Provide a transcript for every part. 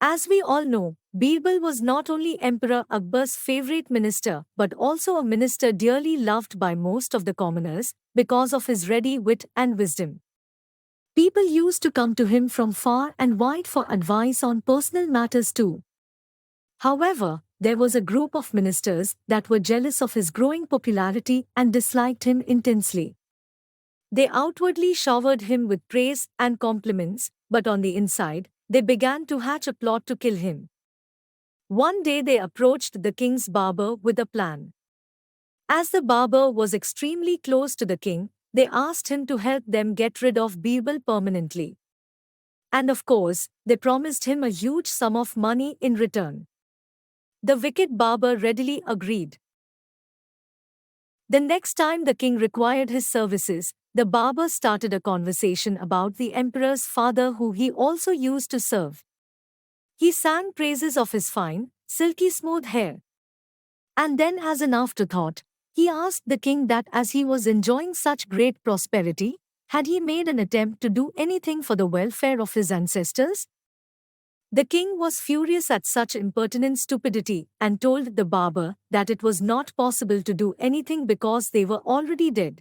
As we all know, Birbal was not only Emperor Akbar's favorite minister but also a minister dearly loved by most of the commoners because of his ready wit and wisdom. People used to come to him from far and wide for advice on personal matters too. However, there was a group of ministers that were jealous of his growing popularity and disliked him intensely. They outwardly showered him with praise and compliments, but on the inside, they began to hatch a plot to kill him. One day they approached the king's barber with a plan. As the barber was extremely close to the king, they asked him to help them get rid of Birbal permanently. And of course, they promised him a huge sum of money in return. The wicked barber readily agreed. The next time the king required his services, the barber started a conversation about the emperor's father who he also used to serve. He sang praises of his fine, silky smooth hair. And then as an afterthought, he asked the king that as he was enjoying such great prosperity, had he made an attempt to do anything for the welfare of his ancestors? The king was furious at such impertinent stupidity and told the barber that it was not possible to do anything because they were already dead.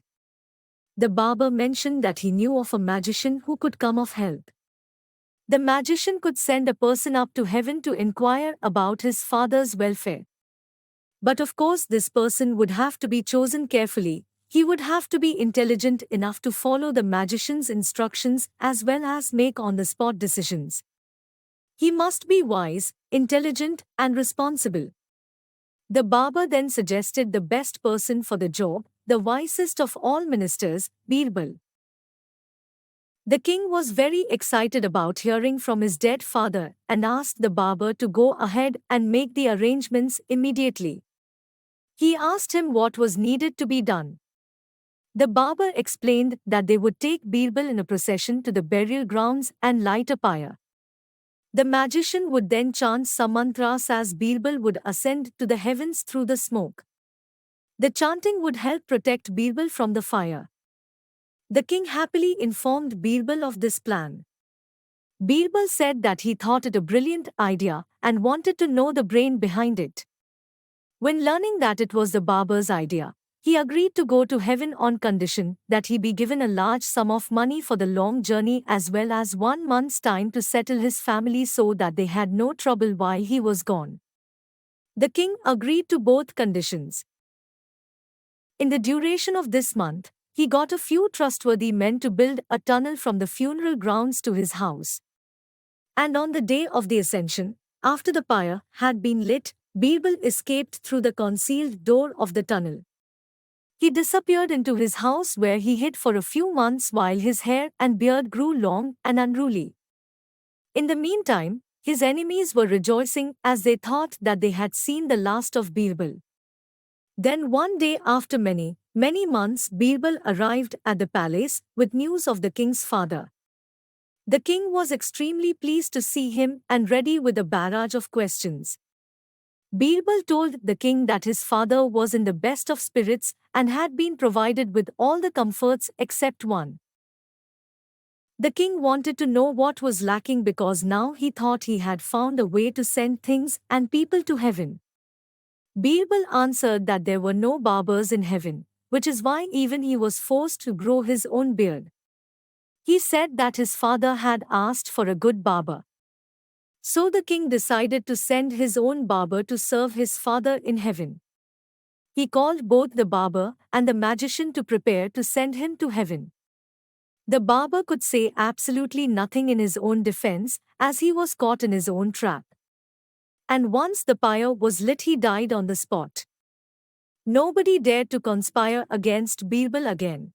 The barber mentioned that he knew of a magician who could come of help. The magician could send a person up to heaven to inquire about his father's welfare. But of course this person would have to be chosen carefully. He would have to be intelligent enough to follow the magician's instructions as well as make on-the-spot decisions. He must be wise, intelligent, and responsible. The barber then suggested the best person for the job, the wisest of all ministers, Birbal. The king was very excited about hearing from his dead father and asked the barber to go ahead and make the arrangements immediately. He asked him what was needed to be done. The barber explained that they would take Birbal in a procession to the burial grounds and light a pyre. The magician would then chant some mantras as Birbal would ascend to the heavens through the smoke. The chanting would help protect Birbal from the fire. The king happily informed Birbal of this plan. Birbal said that he thought it a brilliant idea and wanted to know the brain behind it. When learning that it was the barber's idea, he agreed to go to heaven on condition that he be given a large sum of money for the long journey as well as 1 month's time to settle his family so that they had no trouble while he was gone. The king agreed to both conditions. In the duration of this month, he got a few trustworthy men to build a tunnel from the funeral grounds to his house. And on the day of the ascension, after the pyre had been lit, Birbal escaped through the concealed door of the tunnel. He disappeared into his house where he hid for a few months while his hair and beard grew long and unruly. In the meantime, his enemies were rejoicing as they thought that they had seen the last of Birbal. Then one day after many months, Birbal arrived at the palace with news of the king's father. The king was extremely pleased to see him and ready with a barrage of questions. Birbal told the king that his father was in the best of spirits and had been provided with all the comforts except one. The king wanted to know what was lacking because now he thought he had found a way to send things and people to heaven. Birbal answered that there were no barbers in heaven, which is why even he was forced to grow his own beard. He said that his father had asked for a good barber. So the king decided to send his own barber to serve his father in heaven. He called both the barber and the magician to prepare to send him to heaven. The barber could say absolutely nothing in his own defense as he was caught in his own trap. And once the pyre was lit, he died on the spot. Nobody dared to conspire against Birbal again.